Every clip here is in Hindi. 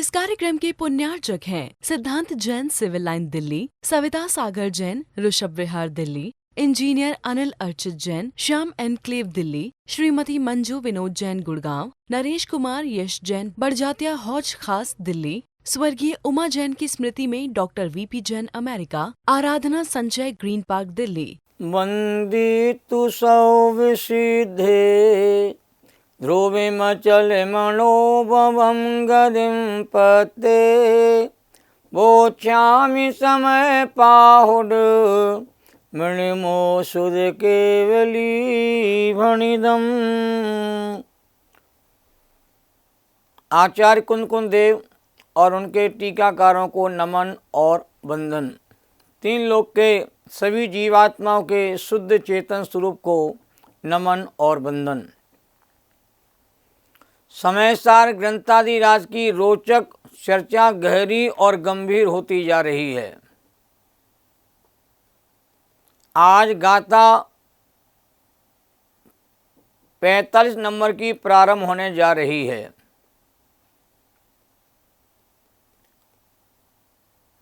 इस कार्यक्रम के पुण्यार्चक हैं सिद्धांत Jain civil line Delhi, Savita Sagar Jain Rishabh Vihar Delhi, engineer Anil Archit Jain Shyam enclave Delhi, Shrimati Manju Vinod Jain Gurgaon, Naresh Kumar यश जैन बड़जात्या हौज खास दिल्ली, स्वर्गीय उमा जैन की स्मृति में डॉक्टर वीपी जैन अमेरिका, आराधना संचय ग्रीन पार्क दिल्ली। वंदितु सौविसिद्धे ध्रुविमचल मनोभवं गतिं पते वोच्छामि समय पाहुड मणिमोसुद केवली भणिदम। आचार्य कुंद देव और उनके टीकाकारों को नमन और वंदन। तीन लोक के सभी जीवात्माओं के शुद्ध चेतन स्वरूप को नमन और वंदन। समयसार ग्रंथादि राज की रोचक चर्चा गहरी और गंभीर होती जा रही है। आज गाथा 45 नंबर की प्रारंभ होने जा रही है।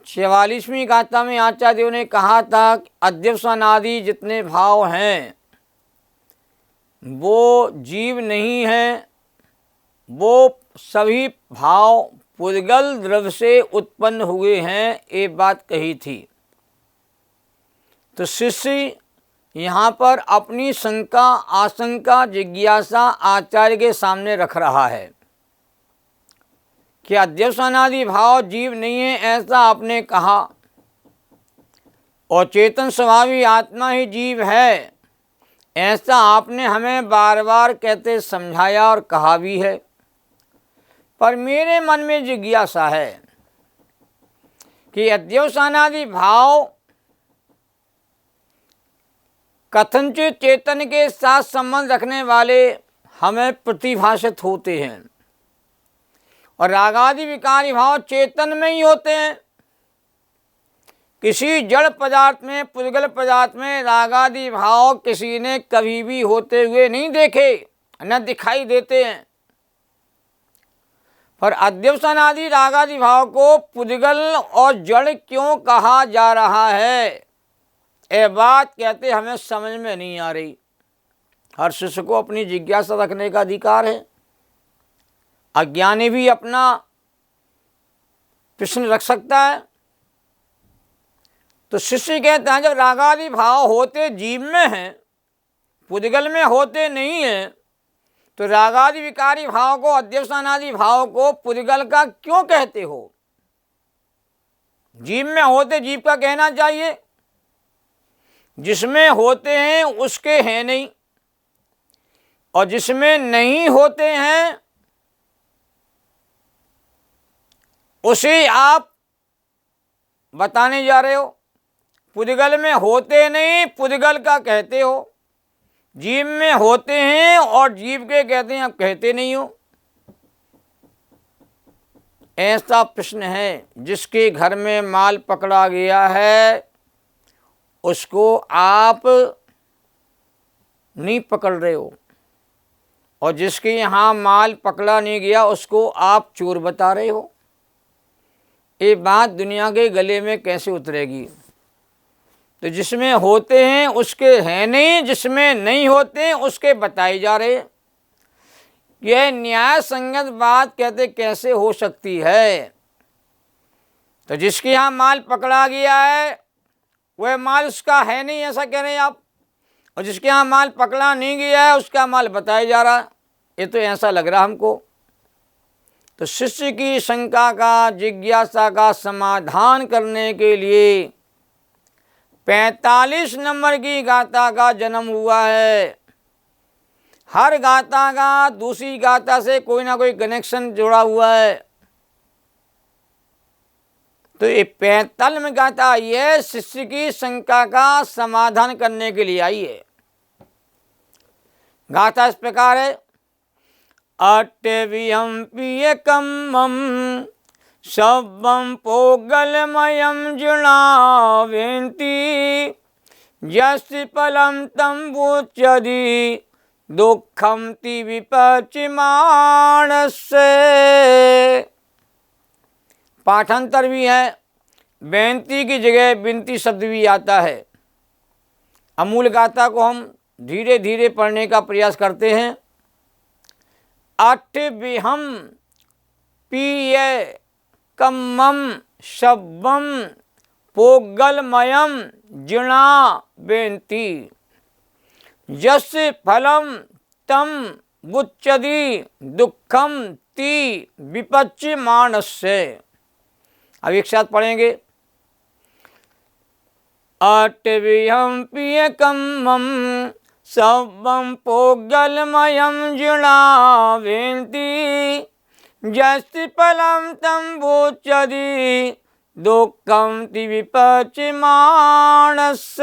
44वीं गाथा में आचार्य देव ने कहा था कि अध्यवसानादि जितने भाव हैं वो जीव नहीं हैं, वो सभी भाव पुद्गल द्रव्य से उत्पन्न हुए हैं, ये बात कही थी। तो शिष्य यहाँ पर अपनी शंका आशंका जिज्ञासा आचार्य के सामने रख रहा है कि अध्यवसानादि भाव जीव नहीं है ऐसा आपने कहा, और चेतन स्वभावी आत्मा ही जीव है ऐसा आपने हमें बार बार कहते समझाया और कहा भी है। पर मेरे मन में जिज्ञासा है कि अध्यवसानादि भाव कथनचित चेतन के साथ संबंध रखने वाले हमें प्रतिभाषित होते हैं, और रागादि विकारी भाव चेतन में ही होते हैं। किसी जड़ पदार्थ में पुद्गल पदार्थ में रागादि भाव किसी ने कभी भी होते हुए नहीं देखे, न दिखाई देते हैं। पर अध्यवसानादि रागादि भाव को पुद्गल और जड़ क्यों कहा जा रहा है, ये बात कहते हमें समझ में नहीं आ रही। हर शिष्य को अपनी जिज्ञासा रखने का अधिकार है। अज्ञानी भी अपना प्रश्न रख सकता है। तो शिष्य कहते हैं जब रागादि भाव होते जीव में हैं, पुद्गल में होते नहीं हैं, तो रागादि विकारी भाव को अध्यवसानादि भाव को पुद्गल का क्यों कहते हो? जीव में होते जीव का कहना चाहिए, जिसमें होते हैं उसके हैं नहीं, और जिसमें नहीं होते हैं उसे आप बताने जा रहे हो। पुद्गल में होते नहीं पुद्गल का कहते हो, जीव में होते हैं और जीव के कहते हैं आप कहते नहीं हो। ऐसा प्रश्न है। जिसके घर में माल पकड़ा गया है उसको आप नहीं पकड़ रहे हो, और जिसके यहाँ माल पकड़ा नहीं गया उसको आप चोर बता रहे हो। ये बात दुनिया के गले में कैसे उतरेगी? तो जिसमें होते हैं उसके हैं नहीं, जिसमें नहीं होते हैं उसके बताए जा रहे। यह न्याय संगत बात कहते कैसे हो सकती है? तो जिसके यहाँ माल पकड़ा गया है वह माल उसका है नहीं ऐसा कह रहे हैं आप, और जिसके यहाँ माल पकड़ा नहीं गया है उसका माल बताया जा रहा है। ये तो ऐसा लग रहा हमको। तो शिष्य की शंका का जिज्ञासा का समाधान करने के लिए 45 नंबर की गाथा का जन्म हुआ है। हर गाथा का दूसरी गाथा से कोई ना कोई कनेक्शन जुड़ा हुआ है। तो ये 45 में गाथा आई है, शिष्य की शंका का समाधान करने के लिए आई है। गाथा इस प्रकार है। अट्टवियं पियकम्मं शब्बं पोगलमयं जुणावेन्ति यस्य फलं तं वोच्यति दुःखं ति विपचिमाणस्य। पाठांतर भी है, बेनती की जगह बिनती शब्द भी आता है। अमूल गाथा को हम धीरे धीरे पढ़ने का प्रयास करते हैं। अठ विहम पीय कम्मम शब्बम पोगलमयम जिणा बेनती यस फलम तम बुच्चदी दुखम ती विपच्च मानस्य। अब एक साथ पढ़ेंगे। अटविहम पिय कम्मम सब्बम पोगलमयम जिणा बेनती यस फलम तम बुच्चदी दुखम ती विपच्च मानस्य।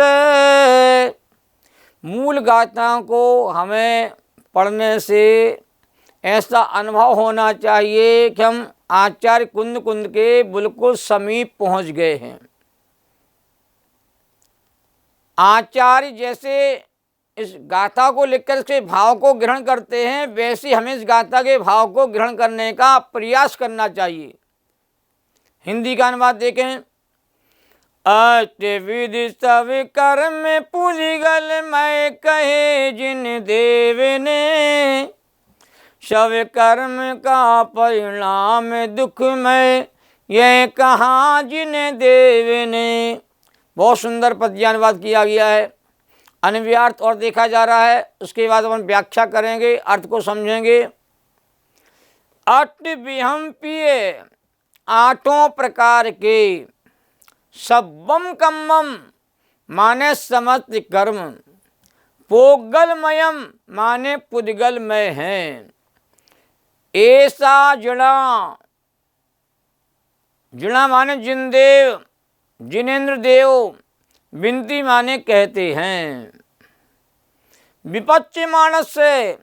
मूल गाथा को हमें पढ़ने से ऐसा अनुभव होना चाहिए कि हम आचार्य कुंद कुंद के बिल्कुल समीप पहुंच गए हैं। आचार्य जैसे इस गाथा को लिखकर इसके भाव को ग्रहण करते हैं, वैसे हमें इस गाथा के भाव को ग्रहण करने का प्रयास करना चाहिए। हिंदी का अनुवाद देखें। अष्टविधि सब कर्म पूजिगल मैं कहे जिन देव ने सब कर्म का परिणाम दुख में यह कहा जिन देव ने। बहुत सुंदर पद्यानुवाद किया गया है। अन्व्यार्थ और देखा जा रहा है, उसके बाद हम व्याख्या करेंगे, अर्थ को समझेंगे। अष्ट विहम पिए, आठों प्रकार के, सब्बम कम्मम माने समस्त कर्म, पोगलमयम माने पुद्गलमय हैं, ऐसा जिणा, जिणा माने जिनदेव जिनेन्द्र देव, विनती माने कहते हैं, विपच्च मानस से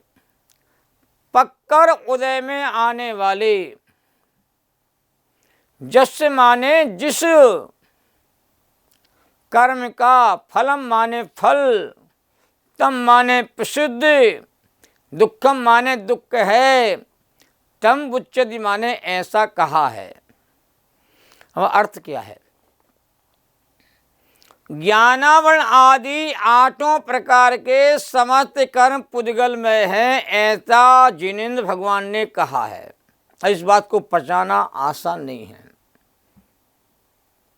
पक्कर उदय में आने वाले, जस माने जिस, कर्म का, फलम माने फल, तम माने प्रसिद्ध, दुखम माने दुख है, तम बुच्चति माने ऐसा कहा है। अब अर्थ क्या है? ज्ञानावरण आदि आठों प्रकार के समस्त कर्म पुद्गल में है, ऐसा जिनेन्द्र भगवान ने कहा है। इस बात को पचाना आसान नहीं है।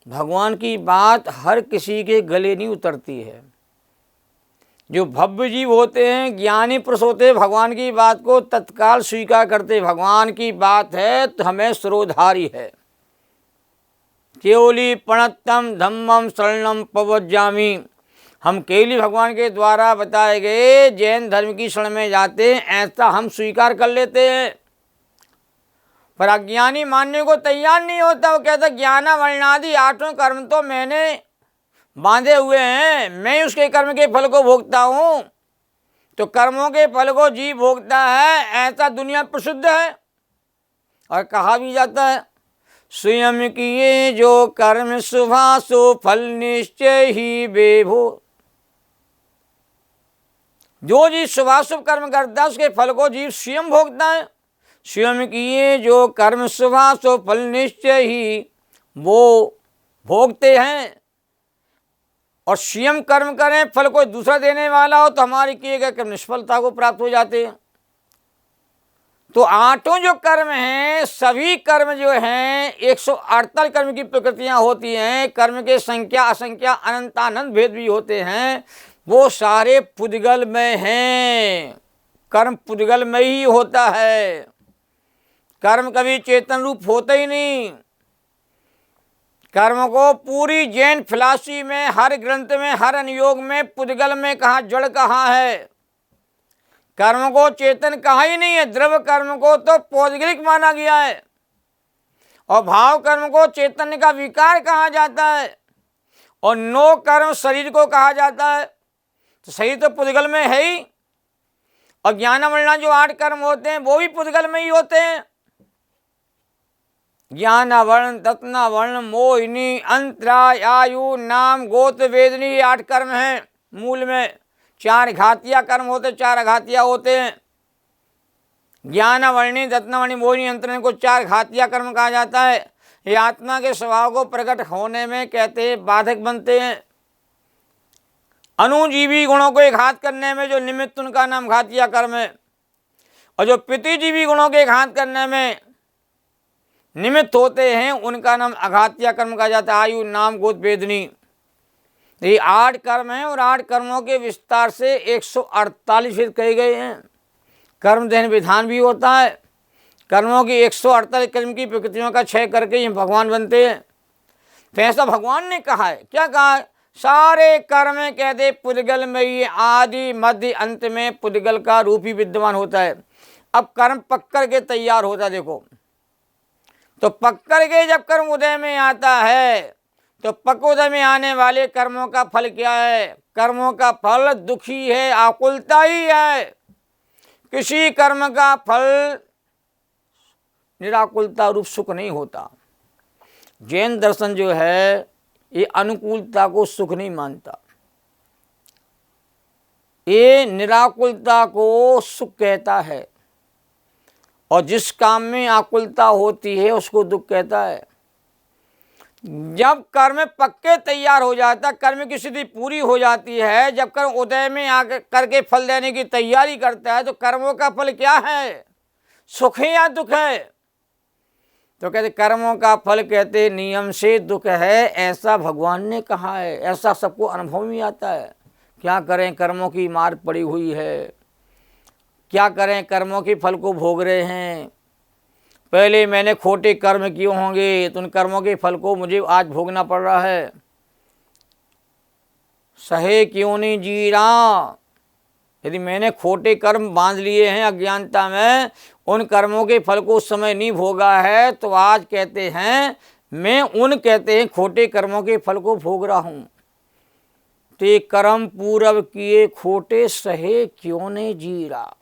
भगवान की बात हर किसी के गले नहीं उतरती है। जो भव्य जीव होते हैं, ज्ञानी पुरुष होते हैं, भगवान की बात को तत्काल स्वीकार करते। भगवान की बात है तो हमें सरोधारी है। केवली प्रणतम धम्मम शरणम पवज्जामि, हम केवली भगवान के द्वारा बताए गए जैन धर्म की शरण में जाते हैं, ऐसा हम स्वीकार कर लेते हैं। पर अज्ञानी मानने को तैयार नहीं होता। वो कहता ज्ञानावरणादि आठों कर्म तो मैंने बांधे हुए हैं, मैं उसके कर्म के फल को भोगता हूँ, तो कर्मों के फल को जीव भोगता है, ऐसा दुनिया प्रसिद्ध है। और कहा भी जाता है, स्वयं किए जो कर्म शुभा सो फल निश्चय ही बेभो। जो जीव शुभाशुभ कर्म करता है उसके फल को जीव स्वयं भोगता है। स्वयं किए जो कर्म शुभा सो फल निश्चय ही वो भोगते हैं। और स्वयं कर्म करें, फल कोई दूसरा देने वाला हो तो हमारे किए गए कर्म निष्फलता को प्राप्त हो जाते हैं। तो आठों जो कर्म हैं, सभी कर्म जो हैं, 148 कर्म की प्रकृतियां होती हैं। कर्म के संख्या असंख्या अनंतानंत भेद भी होते हैं। वो सारे पुद्गल में हैं। कर्म पुद्गल में ही होता है। कर्म कभी चेतन रूप होता ही नहीं। कर्म को पूरी जैन फिलॉसफी में, हर ग्रंथ में, हर अनुयोग में पुद्गल में कहा, जड़ कहा है। कर्म को चेतन कहा ही नहीं है। द्रव्य कर्म को तो पौद्गलिक माना गया है और भाव कर्म को चैतन्य का विकार कहा जाता है। और नो कर्म शरीर को कहा जाता है। तो शरीर तो पुद्गल में है ही। और ज्ञानावरण जो 8 कर्म होते हैं वो भी पुद्गल में ही होते हैं। ज्ञानावरण, तत्नावरण, मोहिनी, अंतरा, आयु, नाम, गोत्र, वेदनी, 8 कर्म हैं। मूल में 4 घातिया कर्म होते, 4 अघातिया होते हैं। ज्ञानावर्णी, रत्नावर्णी, मोहिनी, अंतरण को 4 घातिया कर्म कहा जाता है। ये आत्मा के स्वभाव को प्रकट होने में कहते हैं बाधक बनते हैं। अनुजीवी गुणों को घात करने में जो निमित्त, उनका नाम घातिया कर्म है। और जो पितृजीवी गुणों के घात करने में निमित्त होते हैं, उनका नाम अघातिया कर्म कहा जाता है। आयु, नाम, गोत्र, वेदनी, ये 8 कर्म हैं। और 8 कर्मों के विस्तार से 148 कहे गए हैं। कर्म दहन विधान भी होता है। कर्मों की 148 कर्म की प्रकृतियों का क्षय करके ये भगवान बनते हैं। तो ऐसा भगवान ने कहा है। क्या कहा है? सारे कर्म कहते पुद्गल में ही आदि मध्य अंत में पुद्गल का रूप ही विद्यमान होता है। अब कर्म पक कर के तैयार होता है। देखो, तो पक कर के जब कर्म उदय में आता है, तो पक उदय में आने वाले कर्मों का फल क्या है? कर्मों का फल दुखी है, आकुलता ही है। किसी कर्म का फल निराकुलता रूप सुख नहीं होता। जैन दर्शन जो है ये अनुकूलता को सुख नहीं मानता, ये निराकुलता को सुख कहता है। और जिस काम में आकुलता होती है उसको दुख कहता है। जब कर्म पक्के तैयार हो जाता, कर्म की सिद्धि पूरी हो जाती है, जब कर्म उदय में आकर करके फल देने की तैयारी करता है, तो कर्मों का फल क्या है? सुख है या दुख है? तो कहते कर्मों का फल कहते नियम से दुख है, ऐसा भगवान ने कहा है। ऐसा सबको अनुभव में आता है। क्या करें, कर्मों की मार पड़ी हुई है। क्या करें, कर्मों के फल को भोग रहे हैं। पहले मैंने खोटे कर्म किए होंगे, तो उन कर्मों के फल को मुझे आज भोगना पड़ रहा है। सहे क्यों नहीं जी रहा? यदि मैंने खोटे कर्म बांध लिए हैं अज्ञानता में, उन कर्मों के फल को उस समय नहीं भोगा है, तो आज कहते हैं मैं उन कहते हैं खोटे कर्मों के फल को भोग रहा हूँ। ते कर्म पूर्व किए खोटे, सहे क्यों नहीं जी रहा?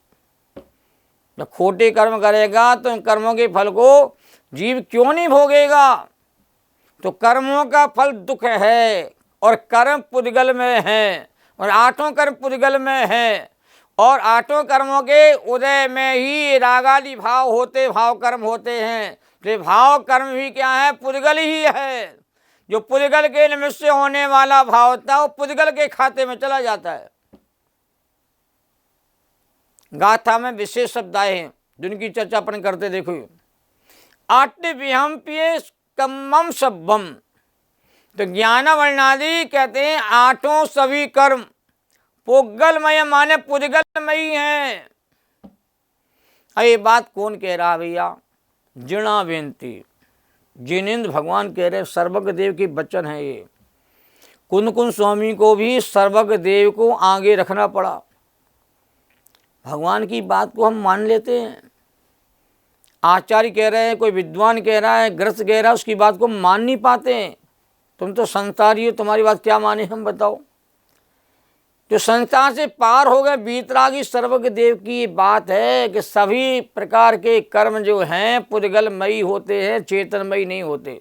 जब खोटे कर्म करेगा तो इन कर्मों के फल को जीव क्यों नहीं भोगेगा? तो कर्मों का फल दुख है, और कर्म पुद्गल में है, और 8 कर्म पुद्गल में है। और 8 कर्मों के उदय में ही रागादि भाव होते, भाव कर्म होते हैं। तो भाव कर्म भी क्या है? पुद्गल ही है। जो पुद्गल के निमित्त से होने वाला भाव था, वो पुद्गल के खाते में चला जाता है। गाथा में विशेष शब्द आए हैं जिनकी चर्चा अपन करते। देखो, आट्यविहम्प्ये कम्मम सब्बम, तो ज्ञान वर्णादि कहते हैं 8 सभी कर्म पुद्गलमय माने पुद्गलमयी हैं। ये बात कौन कह रहा भैया? जिणा बेनती जिनेन्द्र भगवान कह रहे, सर्वज्ञ देव की वचन है ये। कुंद कुंद स्वामी को भी सर्वज्ञ देव को आगे रखना पड़ा। भगवान की बात को हम मान लेते हैं। आचार्य कह रहे हैं, कोई विद्वान कह रहा है, ग्रस्त कह रहा है, उसकी बात को मान नहीं पाते हैं। तुम तो संसारी हो, तुम्हारी बात क्या माने हम बताओ? जो संसार से पार हो गए, बीतरागी सर्वज्ञ देव की बात है कि सभी प्रकार के कर्म जो हैं पुद्गलमयी होते हैं, चेतनमयी नहीं होते।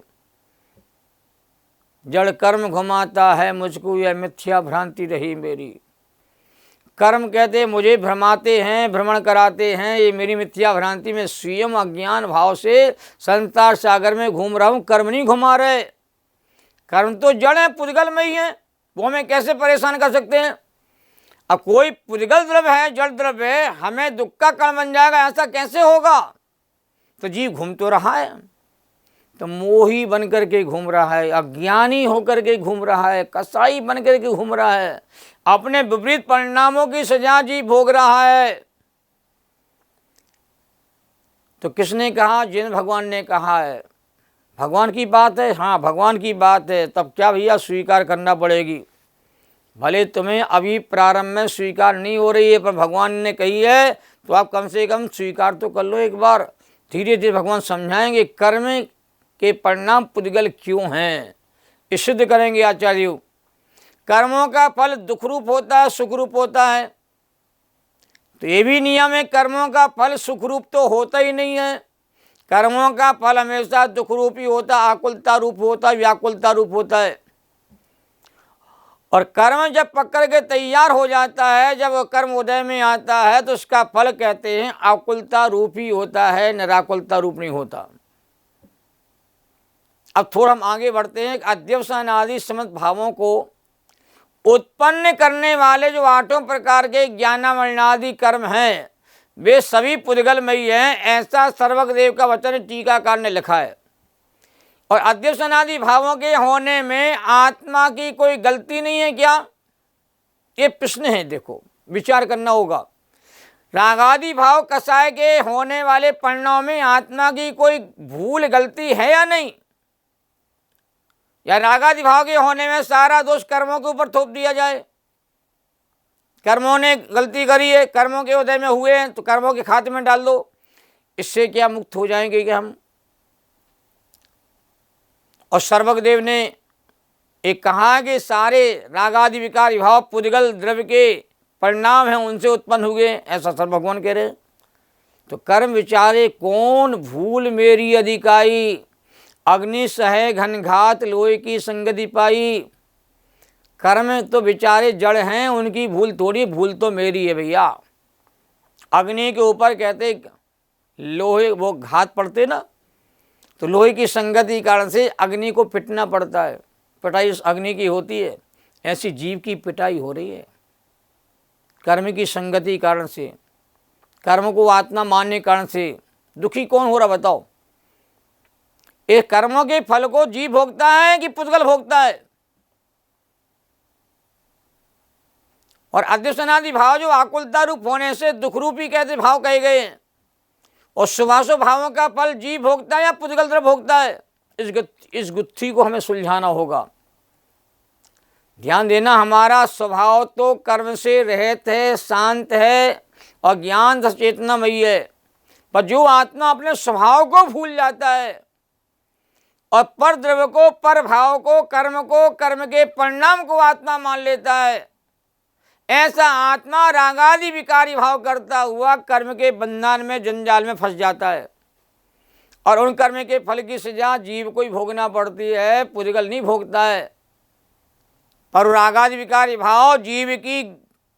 जड़ कर्म घुमाता है मुझको, यह मिथ्या भ्रांति रही मेरी। कर्म कहते मुझे भ्रमाते हैं, भ्रमण कराते हैं, ये मेरी मिथ्या भ्रांति में स्वयं अज्ञान भाव से संसार सागर में घूम रहा हूँ। कर्म नहीं घुमा रहे। कर्म तो जड़ है, पुद्गलमयी है, वो हमें कैसे परेशान कर सकते हैं? अब कोई पुद्गल द्रव्य है, जड़ द्रव्य है, हमें दुख का कारण बन जाएगा, ऐसा कैसे होगा? तो जीव घूम तो रहा है, तो मोही बन करके घूम रहा है, अज्ञानी होकर के घूम रहा है, कसाई बन करके घूम रहा है, अपने विपरीत परिणामों की सजा जी भोग रहा है। तो किसने कहा? जिन भगवान ने कहा है। भगवान की बात है, हाँ भगवान की बात है, तब क्या भैया स्वीकार करना पड़ेगी। भले तुम्हें अभी प्रारंभ में स्वीकार नहीं हो रही है, पर भगवान ने कही है तो आप कम से कम स्वीकार तो कर लो एक बार। धीरे धीरे भगवान समझाएंगे कर्म के परिणाम पुद्गल क्यों हैं, ये सिद्ध करेंगे आचार्यों। कर्मों का फल दुख रूप होता है, सुख रूप होता है, तो ये भी नियम है, कर्मों का फल सुख रूप तो होता ही नहीं है। कर्मों का फल हमेशा दुख रूप ही होता, आकुलता रूप होता, व्याकुलता रूप होता है। और कर्म जब पकड़ के तैयार हो जाता है, जब वो कर्म उदय में आता है, तो उसका फल कहते हैं आकुलता रूप ही होता है, निराकुलता रूप नहीं होता। अब थोड़ा हम आगे बढ़ते हैं। अध्यवसान आदि समस्त भावों को उत्पन्न करने वाले जो 8 प्रकार के ज्ञानामरणादि कर्म हैं वे सभी पुद्गलमयी हैं, ऐसा सर्वज्ञदेव का वचन टीकाकार ने लिखा है। और अध्यवसानादि भावों के होने में आत्मा की कोई गलती नहीं है क्या? ये प्रश्न है, देखो विचार करना होगा। रागादि भाव कसाय के होने वाले परिणाम में आत्मा की कोई भूल गलती है या नहीं? या रागादि भाव के होने में सारा दोष कर्मों के ऊपर थोप दिया जाए? कर्मों ने गलती करी है, कर्मों के उदय में हुए हैं तो कर्मों के खाते में डाल दो, इससे क्या मुक्त हो जाएंगे क्या हम? और सर्वज्ञदेव ने एक कहा कि सारे रागादि विकार भाव पुद्गल द्रव्य के परिणाम हैं, उनसे उत्पन्न हुए, ऐसा सर्व भगवान कह रहे। तो कर्म विचारे कौन भूल मेरी अधिकाई, अग्नि सहे घनघात लोहे की संगति पाई। कर्म तो विचारे जड़ हैं, उनकी भूल थोड़ी, भूल तो मेरी है भैया। अग्नि के ऊपर कहते लोहे वो घात पड़ते ना, तो लोहे की संगति कारण से अग्नि को पिटना पड़ता है, पिटाई अग्नि की होती है। ऐसी जीव की पिटाई हो रही है कर्म की संगति कारण से, कर्म को आत्मा मानने कारण से। दुखी कौन हो रहा बताओ? ये कर्मों के फल को जीव भोगता है कि पुद्गल भोगता है? और अध्यवसानादि भाव जो आकुलता रूप होने से दुख रूपी कहते भाव कहे गए हैं, और शुभाशुभ भावों का फल जीव भोगता है या पुद्गल द्रव्य भोगता है? इस गुत्थी को हमें सुलझाना होगा। ध्यान देना, हमारा स्वभाव तो कर्म से रहित है, शांत है और ज्ञान चेतनामयी है। पर जो आत्मा अपने स्वभाव को भूल जाता है और पर द्रव्य को, पर भाव को, कर्म के परिणाम को आत्मा मान लेता है, ऐसा आत्मा रागादि विकारी भाव करता हुआ कर्म के बंधन में, जंजाल में फंस जाता है। और उन कर्म के फल की सजा जीव को ही भोगना पड़ती है, पुद्गल नहीं भोगता है। पर रागादि विकारी भाव जीव की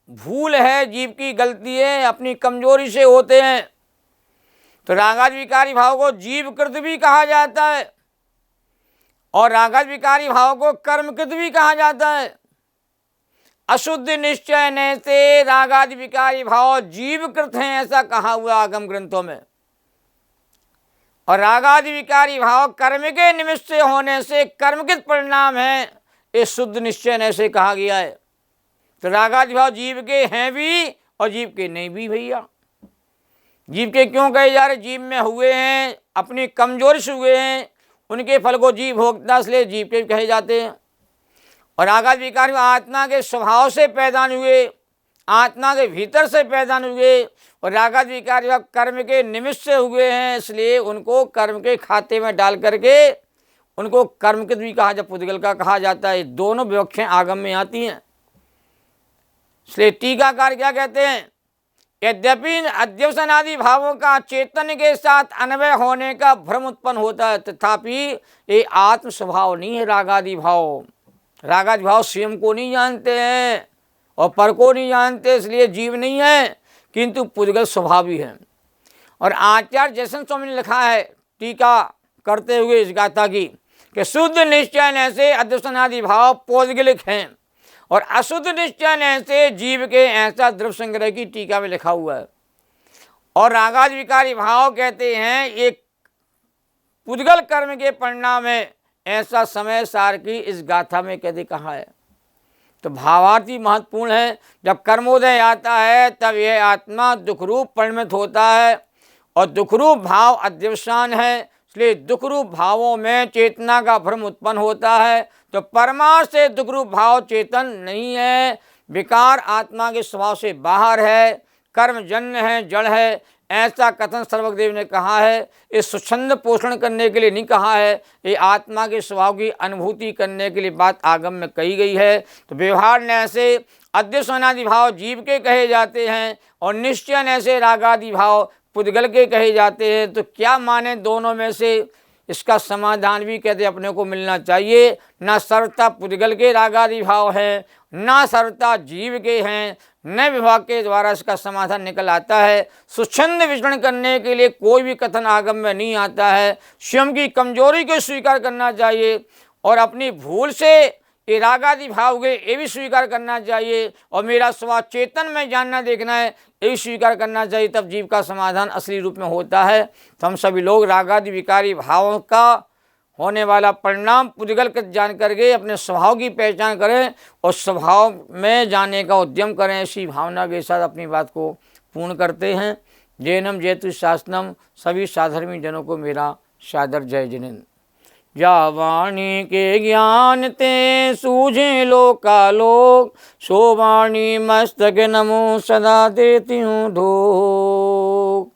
भूल है, जीव की गलती है, अपनी कमजोरी से होते हैं। तो रागादि विकारी भाव को जीवकृत भी कहा जाता है और रागादि विकारी भाव को कर्मकृत भी कहा जाता है। अशुद्ध निश्चय से रागादि विकारी भाव जीवकृत हैं, ऐसा कहा हुआ आगम ग्रंथों में। और रागादि विकारी भाव कर्म के निमित्त से होने से कर्मकृत परिणाम है, ये शुद्ध निश्चय से कहा गया है। तो रागादि भाव जीव के हैं भी और जीव के नहीं भी भैया। जीव के क्यों कहे जा रहे? जीव में हुए हैं, अपनी कमजोरी से हुए हैं, उनके फल को जीव भोगता, इसलिए जीव के कहे जाते हैं। और रागादि विकार आत्मा के स्वभाव से पैदा हुए, आत्मा के भीतर से पैदा हुए, और रागादि विकार कर्म के निमित्त से हुए हैं, इसलिए उनको कर्म के खाते में डाल करके उनको कर्मकृत भी कहा जाता, पुद्गल का कहा जाता है। दोनों विवक्षाएं आगम में आती हैं। इसलिए टीकाकार क्या कहते हैं? यद्यपि अध्यवसानादि भावों का चेतन के साथ अन्वय होने का भ्रम उत्पन्न होता है, तथापि ये आत्म स्वभाव नहीं है। रागादि भाव, रागादि भाव स्वयं को नहीं जानते हैं और पर को नहीं जानते, इसलिए जीव नहीं है, किंतु पुद्गल स्वभावी है। और आचार्य जयसन स्वामी ने लिखा है टीका करते हुए इस गाथा की कि शुद्ध निश्चय से अध्यवसानादि भाव पौद्गलिक हैं और अशुद्ध निश्चय से जीव के, ऐसा द्रव्य संग्रह की टीका में लिखा हुआ है। और रागादि विकारी भाव कहते हैं एक पुद्गल कर्म के परिणाम है, ऐसा समय सार की इस गाथा में कहते कहा है। तो भावार्थ ही महत्वपूर्ण है। जब कर्मोदय आता है तब यह आत्मा दुखरूप परिणत होता है और दुखरूप भाव अध्यवसान है, इसलिए दुखरूप भावों में चेतना का भ्रम उत्पन्न होता है। तो परमार्थ से दुखरूप भाव चेतन नहीं है, विकार आत्मा के स्वभाव से बाहर है, कर्मजन्य है, जड़ है, ऐसा कथन सर्वज्ञदेव ने कहा है। इस स्वच्छंद पोषण करने के लिए नहीं कहा है, ये आत्मा के स्वभाव की अनुभूति करने के लिए बात आगम में कही गई है। तो व्यवहार न्याय से अध्यवसानादि भाव जीव के कहे जाते हैं और निश्चय न्याय से रागादि भाव पुद्गल के कहे जाते हैं। तो क्या माने दोनों में से? इसका समाधान भी कहते अपने को मिलना चाहिए। ना सर्वथा पुद्गल के रागादि भाव है, ना सर्वथा जीव के हैं, न विभाग के द्वारा इसका समाधान निकल आता है। स्वच्छंद विचरण करने के लिए कोई भी कथन आगम में नहीं आता है। स्वयं की कमजोरी को स्वीकार करना चाहिए और अपनी भूल से ये रागादि भाव गए ये भी स्वीकार करना चाहिए, और मेरा स्वभाव चेतन में जानना देखना है ये भी स्वीकार करना चाहिए। तब जीव का समाधान असली रूप में होता है। तो हम सभी लोग रागादि विकारी भावों का होने वाला परिणाम पुद्गल के जान करके अपने स्वभाव की पहचान करें और स्वभाव में जाने का उद्यम करें। ऐसी भावना के साथ अपनी बात को पूर्ण करते हैं। जैनम जयतु शासनम। सभी साधर्मी जनों को मेरा सादर जय जिनेन्द्र। जा वाणी के ज्ञान ते सूझे लोकालोक, सो वाणी मस्तक नमो सदा देती हूँ धोक।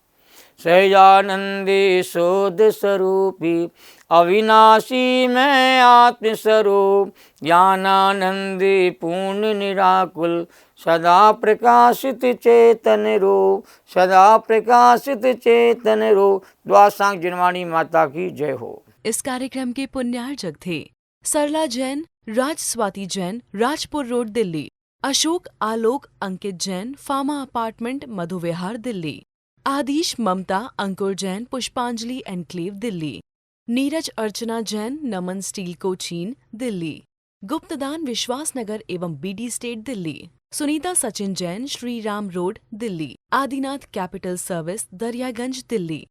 सहजानंदी शोध स्वरूपी अविनाशी मैं आत्मस्वरूप, ज्ञानानंदी पूर्ण निराकुल सदा प्रकाशित चेतन रूप, सदा प्रकाशित चेतन रूप। द्वासांग जिनवाणी माता की जय हो। इस कार्यक्रम के पुण्यार्चक थे Sarla Jain, Raj Swati Jain, Rajpur road, Delhi. Ashok Alok Ankit Jain, pharma apartment, Madhu Vihar, Delhi. Aadish Mamta Ankur Jain, Pushpanjali enclave, Delhi. Neeraj Archana Jain, Naman steel Cochin, Delhi. गुप्तदान विश्वास नगर एवं BD state, Delhi. Sunita Sachin Jain, Shri Ram road, Delhi. Adinath capital service, Daryaganj, Delhi.